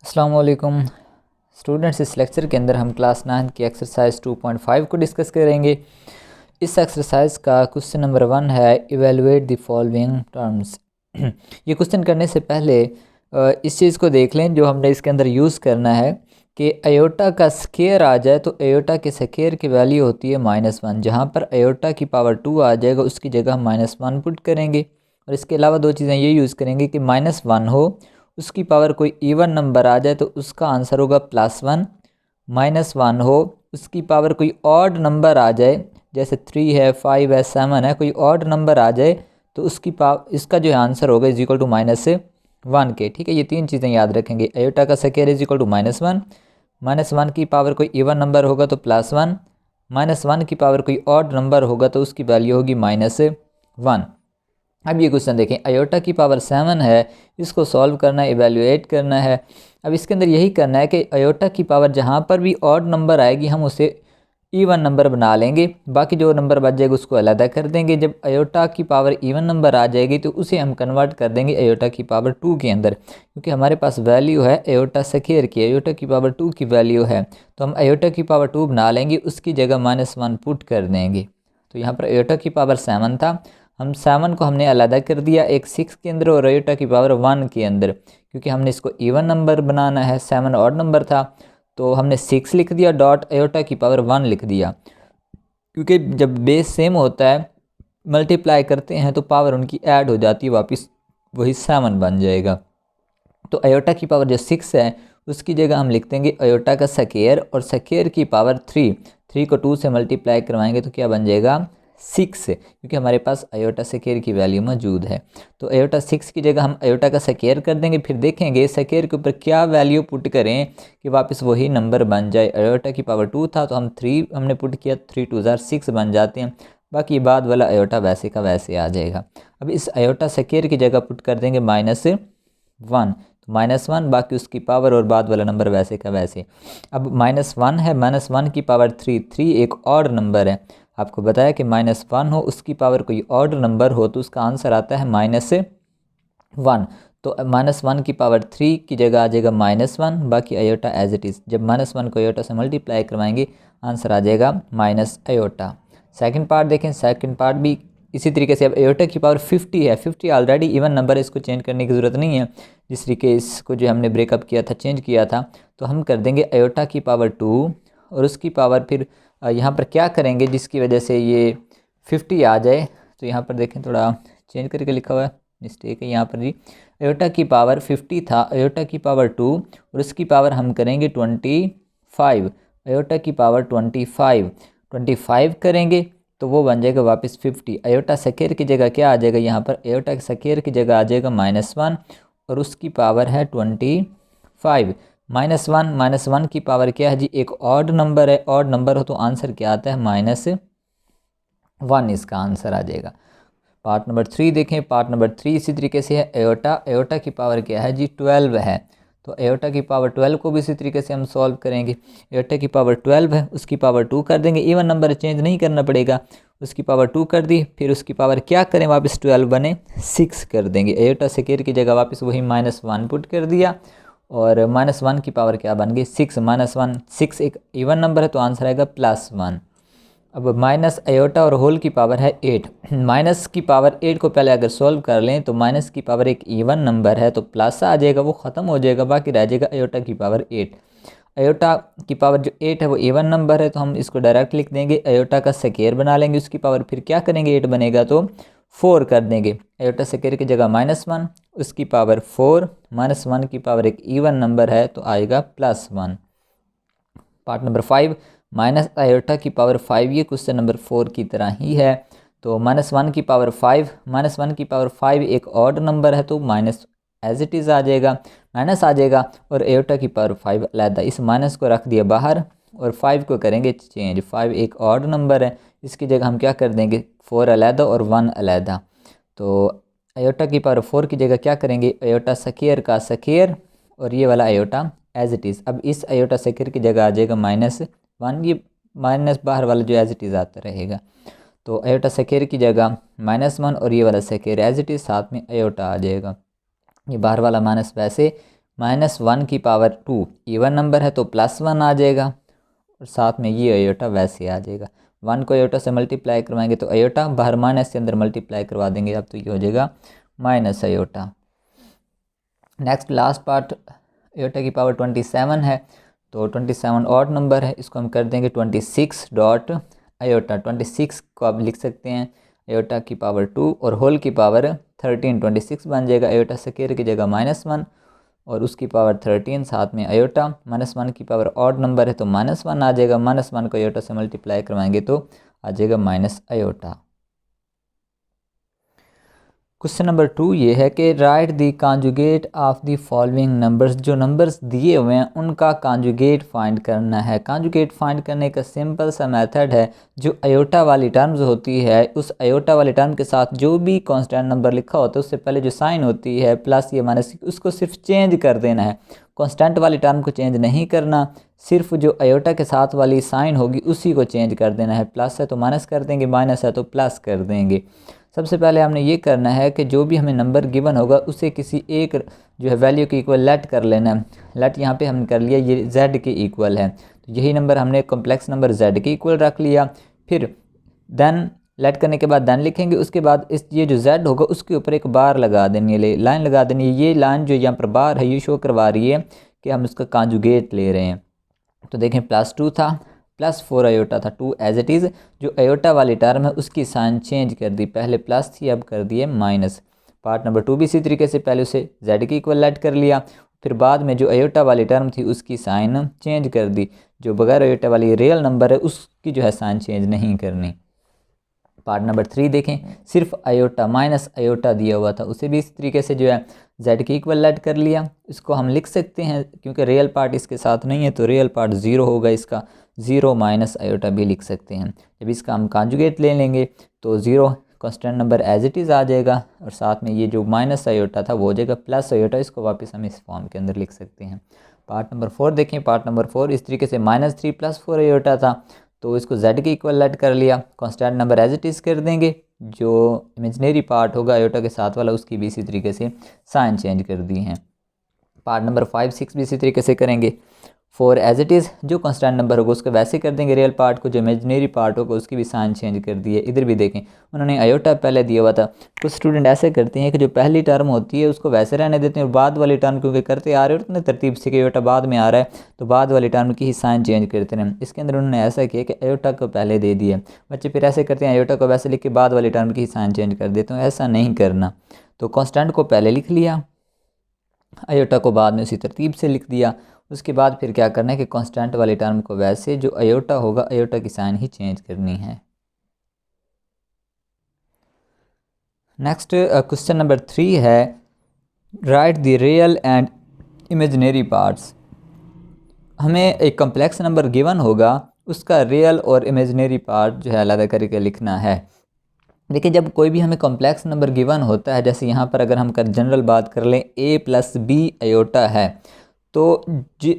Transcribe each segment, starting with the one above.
अस्सलाम वालेकुम स्टूडेंट्स। इस लेक्चर के अंदर हम क्लास 9 की एक्सरसाइज 2.5 को डिस्कस करेंगे। इस एक्सरसाइज का क्वेश्चन नंबर 1 है इवेलुएट द फॉलोइंग टर्म्स। ये क्वेश्चन करने से पहले इस चीज़ को देख लें जो हमने इसके अंदर यूज़ करना है कि अयोटा का स्केयर आ जाए तो अयोटा के स्केयर की वैल्यू होती है -1। जहाँ पर अयोटा की पावर 2 आ जाएगा उसकी जगह हम -1 पुट करेंगे। और इसके अलावा दो चीज़ें ये यूज़ करेंगे कि -1 हो, उसकी पावर कोई इवन नंबर आ जाए तो उसका आंसर होगा +1। -1 हो, उसकी पावर कोई ऑड नंबर आ जाए जैसे 3 है, 5 है, 7 है, कोई ऑड नंबर आ जाए तो इसका जो आंसर होगा इज इक्वल टू -1 के। ठीक है, ये तीन चीज़ें याद रखेंगे। अयोटा का स्केयर इज इक्वल टू -1, -1 की पावर कोई इवन नंबर होगा तो +1, -1 की पावर कोई ऑड नंबर होगा तो उसकी वैल्यू होगी -1। अब ये क्वेश्चन देखें, अयोटा की पावर 7 है, इसको सॉल्व करना है, इवेल्युएट करना है। अब इसके अंदर यही करना है कि अयोटा की पावर जहाँ पर भी ऑड नंबर आएगी हम उसे इवन नंबर बना लेंगे, बाकी जो नंबर बच जाएगा उसको अलग कर देंगे। जब अयोटा की पावर इवन नंबर आ जाएगी तो उसे हम कन्वर्ट कर देंगे अयोटा की पावर 2 के अंदर, क्योंकि हमारे पास वैल्यू है अयोटा स्क्वायर की, अयोटा की पावर 2 की वैल्यू है, तो हम अयोटा की पावर 2 बना लेंगे, उसकी जगह -1 पुट कर देंगे। तो यहाँ पर अयोटा की पावर 7 था, हम 7 को हमने अलग कर दिया एक 6 के अंदर और अयोटा की पावर 1 के अंदर, क्योंकि हमने इसको इवन नंबर बनाना है। 7 ऑड नंबर था तो हमने 6 लिख दिया डॉट अयोटा की पावर 1 लिख दिया, क्योंकि जब बेस सेम होता है मल्टीप्लाई करते हैं तो पावर उनकी ऐड हो जाती है, वापस वही 7 बन जाएगा। तो अयोटा की पावर जो 6 है उसकी जगह हम लिख देंगे अयोटा का स्क्वायर, और स्क्वायर की पावर 3 को 2 से मल्टीप्लाई करवाएंगे तो क्या बन जाएगा 6, क्योंकि हमारे पास अयोटा स्क्वायर की वैल्यू मौजूद है। तो अयोटा 6 की जगह हम अयोटा का स्क्वायर कर देंगे, फिर देखेंगे स्क्वायर के ऊपर क्या वैल्यू पुट करें कि वापस वही नंबर बन जाए। अयोटा की पावर 2 था तो हम 3 हमने पुट किया, 3 2 ज़ार 6 बन जाते हैं, बाकी बाद वाला अयोटा वैसे का वैसे आ जाएगा। अब इस अयोटा स्क्वायर की जगह पुट कर देंगे -1, तो -1 बाकी उसकी पावर और बाद वाला नंबर वैसे का वैसे। अब -1 है, -1 की पावर 3 एक ऑड नंबर है, आपको बताया कि -1 हो उसकी पावर कोई ऑड नंबर हो तो उसका आंसर आता है -1। तो -1 की पावर 3 की जगह आ जाएगा -1, बाकी अयोटा एज इट इज़। जब -1 को अयोटा से मल्टीप्लाई करवाएंगे आंसर आ जाएगा -अयोटा। सेकंड पार्ट देखें, सेकंड पार्ट भी इसी तरीके से। अब अयोटा की पावर 50 है, 50 ऑलरेडी इवन नंबर है, इसको चेंज करने की ज़रूरत नहीं है। जिस तरीके इसको जो हमने ब्रेकअप किया था, चेंज किया था, तो हम कर देंगे अयोटा की पावर 2 और उसकी पावर फिर यहाँ पर क्या करेंगे जिसकी वजह से ये 50 आ जाए। तो यहाँ पर देखें थोड़ा चेंज करके लिखा हुआ है, मिस्टेक है यहाँ पर जी। अयोटा की पावर 50 था, अयोटा की पावर 2 और उसकी पावर हम करेंगे 25, अयोटा की पावर 25 करेंगे तो वो बन जाएगा वापस 50। अयोटा स्क्वायर की जगह क्या आ जाएगा, यहाँ पर अयोटा स्क्वायर की जगह आ जाएगा -1 और उसकी पावर है 25। -1 की पावर क्या है जी, एक ऑड नंबर है, ऑड नंबर हो तो आंसर क्या आता है -1, इसका आंसर आ जाएगा। पार्ट नंबर 3 देखें, पार्ट नंबर 3 इसी तरीके से है। अयोटा की पावर क्या है जी 12 है, तो अयोटा की पावर 12 को भी इसी तरीके से हम सॉल्व करेंगे। अयोटा की पावर 12 है, उसकी पावर 2 कर देंगे, इवन नंबर चेंज नहीं करना पड़ेगा, उसकी पावर 2 कर दी, फिर उसकी पावर क्या करें वापस 12 बने 6 कर देंगे। अयोटा स्क्वायर की जगह वापस वही -1 पुट कर दिया और -1 की पावर क्या बन गई 6, -1 6 एक इवन नंबर है तो आंसर आएगा +1। अब माइनस अयोटा और होल की पावर है 8, माइनस की पावर 8 को पहले अगर सॉल्व कर लें तो माइनस की पावर एक इवन नंबर है तो प्लस आ जाएगा, वो ख़त्म हो जाएगा, बाकी रह जाएगा अयोटा की पावर 8। अयोटा की पावर जो 8 है वो इवन नंबर है तो हम इसको डायरेक्ट लिख देंगे, अयोटा का स्क्वायर बना लेंगे, उसकी पावर फिर क्या करेंगे 8 बनेगा तो 4 कर देंगे। अयोटा स्क्वायर की जगह -1 उसकी पावर 4, -1 की पावर एक इवन नंबर है तो आएगा +1। पार्ट नंबर 5 माइनस अयोटा की पावर 5, ये क्वेश्चन नंबर 4 की तरह ही है। तो -1 की पावर 5, -1 की पावर 5 एक ऑड नंबर है तो माइनस एज इट इज़ आ जाएगा, माइनस आ जाएगा, और अयोटा की पावर 5 अलहदा, इस माइनस को रख दिया बाहर और 5 को करेंगे चेंज। 5 एक ऑड नंबर है, इसकी जगह हम क्या कर देंगे 4 अलहदा और 1 अलहदा। तो अयोटा की पावर 4 की जगह क्या करेंगे अयोटा स्क्वायर का स्क्वायर और ये वाला अयोटा एज इट इज़। अब इस अयोटा स्क्वायर की जगह आ जाएगा -1, ये माइनस बाहर वाला जो एज इट इज़ आता रहेगा। तो अयोटा स्क्वायर की जगह -1 और ये वाला स्क्वायर एज इट इज़, साथ में अयोटा आ जाएगा, ये बाहर वाला माइनस वैसे -1 की पावर 2 इवन नंबर है तो +1 आ जाएगा, और साथ में ये अयोटा वैसे आ जाएगा। 1 को अयोटा से मल्टीप्लाई करवाएंगे तो अयोटा, बाहर माइनस के अंदर मल्टीप्लाई करवा देंगे अब तो ये हो जाएगा minus iota. Next last part iota की पावर 27 है, तो 27 ऑड नंबर है, इसको हम कर देंगे 26 डॉट अयोटा। 26 को आप लिख सकते हैं अयोटा की पावर 2 और होल की पावर 13, 26 बन जाएगा। अयोटा स्क्वायर की जगह -1 और उसकी पावर 13 साथ में अयोटा। -1 की पावर ऑड नंबर है तो -1 आ जाएगा, -1 को अयोटा से मल्टीप्लाई करवाएंगे तो आ जाएगा माइनस अयोटा। क्वेश्चन नंबर 2 ये है कि right the conjugate of the following numbers. जो नंबर्स दिए हुए हैं उनका कॉन्जुगेट फाइंड करना है। कॉन्जुगेट फाइंड करने का सिंपल सा मेथड है, जो अयोटा वाली टर्म्स होती है उस अयोटा वाली टर्म के साथ जो भी कांस्टेंट नंबर लिखा होता है उससे पहले जो साइन होती है प्लस या माइनस, उसको सिर्फ चेंज कर देना है। कांस्टेंट वाली टर्म को चेंज नहीं करना, सिर्फ जो अयोटा के साथ वाली साइन होगी उसी को चेंज कर देना है। प्लस है तो माइनस कर देंगे, माइनस है तो प्लस कर देंगे। सबसे पहले हमने ये करना है कि जो भी हमें नंबर गिवन होगा उसे किसी एक जो है वैल्यू के इक्वल लेट कर लेना है। लेट यहाँ पे हमने कर लिया, ये z के इक्वल है, तो यही नंबर हमने कॉम्प्लेक्स नंबर z के इक्वल रख लिया। फिर देन लेट करने के बाद देन लिखेंगे, उसके बाद इस ये जो z होगा उसके ऊपर एक बार लगा देनी है, लाइन लगा देनी है। ये लाइन जो यहाँ पर बार है ये शो करवा रही है कि हम उसका कॉन्जुगेट ले रहे हैं। तो देखें +2 था, +4 अयोटा था, 2 एज इट इज़। जो अयोटा वाली टर्म है उसकी साइन चेंज कर दी, पहले प्लस थी अब कर दिए माइनस। पार्ट नंबर 2 भी इसी तरीके से, पहले उसे z के इक्वल लेट कर लिया, फिर बाद में जो अयोटा वाली टर्म थी उसकी साइन चेंज कर दी। जो बगैर अयोटा वाली रियल नंबर है उसकी जो है साइन चेंज नहीं करनी। पार्ट नंबर 3 देखें, सिर्फ अयोटा माइनस अयोटा दिया हुआ था, उसे भी इस तरीके से जो है z के इक्वल लेट कर लिया। इसको हम लिख सकते हैं क्योंकि रियल पार्ट इसके साथ नहीं है तो रियल पार्ट 0 होगा, इसका 0 माइनस अयोटा भी लिख सकते हैं। जब इसका हम कॉन्जुगेट ले लेंगे तो 0 constant number as it is आ जाएगा, और साथ में ये जो माइनस अयोटा था वो हो जाएगा प्लस अयोटा। इसको वापस हम इस फॉर्म के अंदर लिख सकते हैं। पार्ट नंबर 4 देखें, पार्ट नंबर 4 इस तरीके से -3 + 4 अयोटा था, तो इसको z के इक्वल लेट कर लिया, constant number as it is कर देंगे। जो इमेजिनरी पार्ट होगा अयोटा के साथ वाला उसकी भी इसी तरीके से साइन चेंज कर दी हैं। पार्ट नंबर 5, 6 भी इसी तरीके से करेंगे। 4 एज इट इज़, जो कांस्टेंट नंबर होगा उसको वैसे कर देंगे रियल पार्ट को, जो इमेजिनरी पार्ट होगा उसकी भी साइन चेंज कर दी है। इधर भी देखें उन्होंने अयोटा पहले दिया हुआ था, कुछ स्टूडेंट ऐसे करते हैं कि जो पहली टर्म होती है उसको वैसे रहने देते हैं और बाद वाली टर्म क्योंकि करते आ रहे हो उतने तरतीब से कि अयोटा बाद में आ रहा है तो बाद वाली टर्म की ही साइन चेंज करते हैं। इसके अंदर उन्होंने ऐसा किया कि अयोटा को पहले दे दिया, बच्चे फिर ऐसे करते हैं अयोटा को वैसे लिख के बाद वाली टर्म की ही साइन चेंज कर देते हैं, ऐसा नहीं करना। तो कांस्टेंट को पहले लिख लिया, अयोटा को बाद में उसी तरतीब से लिख दिया। उसके बाद फिर क्या करना है कि कांस्टेंट वाली टर्म को वैसे जो अयोटा होगा अयोटा की साइन ही चेंज करनी है। नेक्स्ट क्वेश्चन नंबर 3 है, right the real and imaginary parts. हमें एक कम्प्लेक्स नंबर गिवन होगा, उसका रियल और इमेजिनरी पार्ट जो है अलग करके लिखना है। देखिए जब कोई भी हमें कॉम्प्लेक्स नंबर गिवन होता है, जैसे यहाँ पर अगर हम जनरल बात कर लें a + b अयोटा है, तो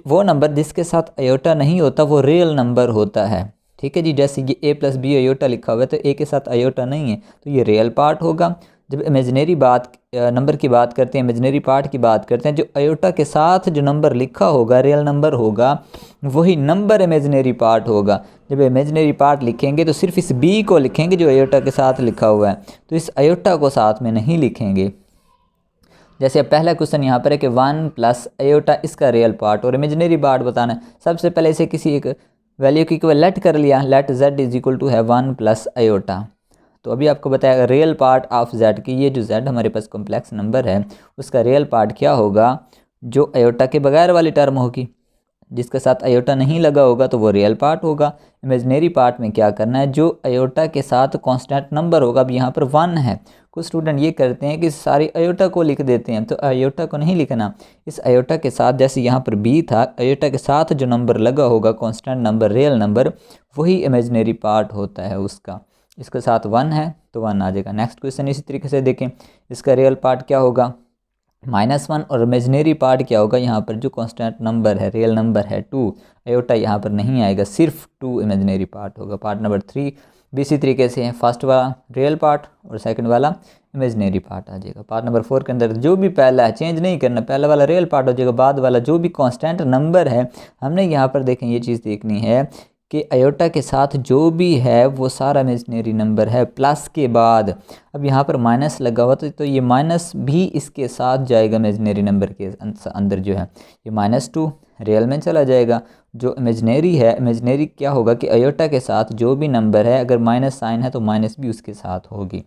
वो नंबर जिसके साथ अयोटा नहीं होता वो रियल नंबर होता है। ठीक है जी, जैसे ये a + b अयोटा लिखा हुआ है तो a के साथ अयोटा नहीं है तो ये रियल पार्ट होगा। जब इमेजिनरी बात नंबर की बात करते हैं, इमेजिनरी पार्ट की बात करते हैं, जो अयोटा के साथ जो नंबर लिखा होगा रियल नंबर होगा वही नंबर इमेजिनरी पार्ट होगा। जब इमेजिनरी पार्ट लिखेंगे तो सिर्फ इस b को लिखेंगे जो अयोटा के साथ लिखा हुआ है, तो इस अयोटा को साथ में नहीं लिखेंगे। जैसे अब पहला क्वेश्चन यहाँ पर है कि 1 + अयोटा इसका रियल पार्ट और इमेजिनरी पार्ट बताना है। सबसे पहले इसे किसी एक वैल्यू की इक्वल लेट कर लिया, लेट z = है 1 + अयोटा। तो अभी आपको बताया रियल पार्ट ऑफ z की, ये जो z हमारे पास कॉम्प्लेक्स नंबर है उसका रियल पार्ट क्या होगा, जो अयोटा के बगैर वाली टर्म होगी, जिसके साथ अयोटा नहीं लगा होगा तो वो रियल पार्ट होगा। इमेजिनरी पार्ट में क्या करना है, जो अयोटा के साथ कांस्टेंट नंबर होगा, अब यहाँ पर 1 है, कुछ स्टूडेंट ये करते हैं कि सारी अयोटा को लिख देते हैं, तो अयोटा को नहीं लिखना। इस अयोटा के साथ जैसे यहाँ पर b था, अयोटा के साथ जो नंबर लगा होगा कांस्टेंट नंबर रियल नंबर वही इमेजिनरी पार्ट होता है उसका। इसके साथ 1 है तो 1 आ जाएगा। नेक्स्ट क्वेश्चन इसी तरीके से देखें, इसका रियल पार्ट क्या होगा -1 और इमेजिनरी पार्ट क्या होगा, यहाँ पर जो कांस्टेंट नंबर है रियल नंबर है 2, अयोटा यहाँ पर नहीं आएगा, सिर्फ 2 इमेजिनरी पार्ट होगा। पार्ट नंबर 3 भी इसी तरीके से है, फर्स्ट वाला रियल पार्ट और सेकंड वाला इमेजिनरी पार्ट आ जाएगा। पार्ट नंबर 4 के अंदर जो भी पहला है चेंज नहीं करना, पहला वाला रियल पार्ट हो जाएगा, बाद वाला जो भी कांस्टेंट नंबर है हमने यहाँ पर देखें ये चीज़ देखनी है कि आयोटा के साथ जो भी है वो सारा इमेजिनरी नंबर है प्लस के बाद। अब यहाँ पर माइनस लगा हुआ तो ये माइनस भी इसके साथ जाएगा इमेजिनरी नंबर के अंदर जो है, ये -2 रियल में चला जाएगा। जो इमेजिनरी है, इमेजिनरी क्या होगा कि आयोटा के साथ जो भी नंबर है अगर माइनस साइन है तो माइनस भी उसके साथ होगी।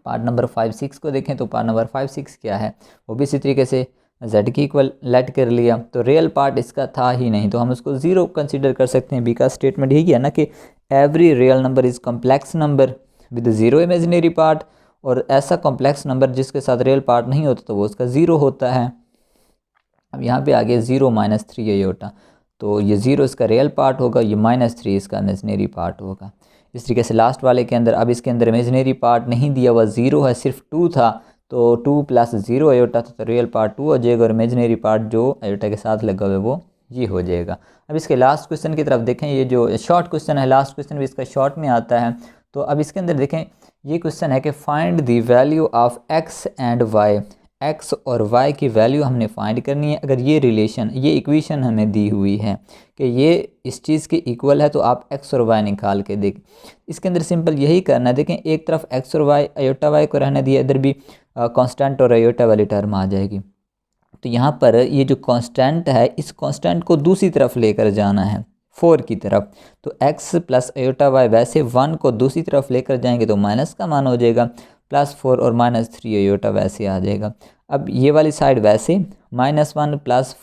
पार्ट नंबर 5, 6 को देखें तो पार्ट नंबर 5, 6 क्या है, वो भी इसी तरीके से z की इक्वल लेट कर लिया, तो रियल पार्ट इसका था ही नहीं तो हम उसको ज़ीरो कंसीडर कर सकते हैं। बी का स्टेटमेंट यही है ना कि every real number is complex number with zero imaginary part, और ऐसा कॉम्प्लेक्स नंबर जिसके साथ रियल पार्ट नहीं होता तो वो उसका ज़ीरो होता है। अब यहाँ पे आगे 0 -3 आयोटा, तो ये 0 इसका रियल पार्ट होगा, ये -3 इसका इमेजिनरी पार्ट होगा। इस तरीके से लास्ट वाले के अंदर, अब इसके अंदर इमेजिनरी पार्ट नहीं दिया हुआ, 0 है, सिर्फ 2 था, तो 2 + 0 आयोटा था, तो रियल पार्ट 2 हो जाएगा और इमेजिनरी पार्ट जो आयोटा के साथ लगा हुआ है वो ये हो जाएगा। अब इसके लास्ट क्वेश्चन की तरफ देखें, ये जो शॉर्ट क्वेश्चन है, लास्ट क्वेश्चन भी इसका शॉर्ट में आता है। तो अब इसके अंदर देखें, ये क्वेश्चन है कि find the value of x and y, x और y की वैल्यू हमने फाइंड करनी है। अगर ये रिलेशन, ये इक्वेशन हमें दी हुई है कि ये इस चीज़ के इक्वल है तो आप x और y निकाल के देखें। इसके अंदर सिंपल यही करना है, देखें एक तरफ x और y, आयोटा y को रहने दिया, इधर भी कांस्टेंट और आयोटा वाली टर्म आ जाएगी। तो यहाँ पर ये जो कांस्टेंट है, इस कांस्टेंट को दूसरी तरफ लेकर जाना है, 4 की तरफ, तो x + आयोटा y, वैसे 1 को दूसरी तरफ लेकर जाएंगे तो माइनस का मान हो जाएगा, +4 और -3 आयोटा वैसे आ जाएगा। अब ये वाली साइड वैसे -1 +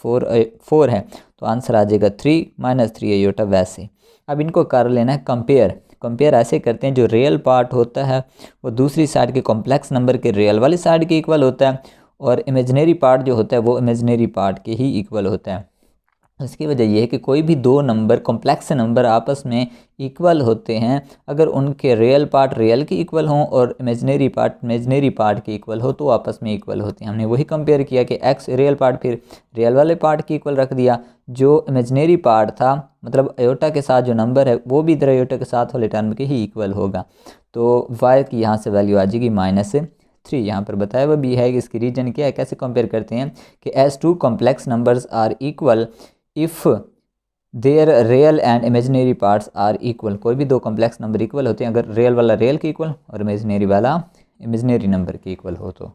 4 है तो आंसर आ जाएगा 3 -3 आयोटा वैसे। अब इनको कर लेना है कंपेयर। कंपेयर ऐसे करते हैं, जो रियल पार्ट होता है वो दूसरी साइड के कॉम्प्लेक्स नंबर के रियल वाली साइड के इक्वल होता है, और इमेजिनरी पार्ट जो होता है वो इमेजिनरी पार्ट के ही इक्वल होता है। इसकी वजह यह है कि कोई भी दो नंबर, कॉम्प्लेक्स नंबर आपस में इक्वल होते हैं अगर उनके रियल पार्ट रियल के इक्वल हों और इमेजिनरी पार्ट इमेजिनरी पार्ट के इक्वल हो तो आपस में इक्वल होते हैं। हमने वही कंपेयर किया कि x रियल पार्ट फिर रियल वाले पार्ट के इक्वल रख दिया, जो इमेजिनरी पार्ट था मतलब आयोटा के साथ जो नंबर है वो भी इधर आयोटा के साथ वाले टर्म के ही इक्वल होगा। तो y की यहाँ से वैल्यू आ जाएगी -3। यहाँ पर बताया हुआ भी है कि इसकी रीजन क्या है, कैसे कंपेयर करते हैं कि as two complex numbers are equal if their real and imaginary parts are equal। कोई भी दो कॉम्प्लेक्स नंबर इक्वल होते हैं अगर रियल वाला रियल के इक्वल और इमेजिनरी वाला इमेजिनरी नंबर के इक्वल हो तो।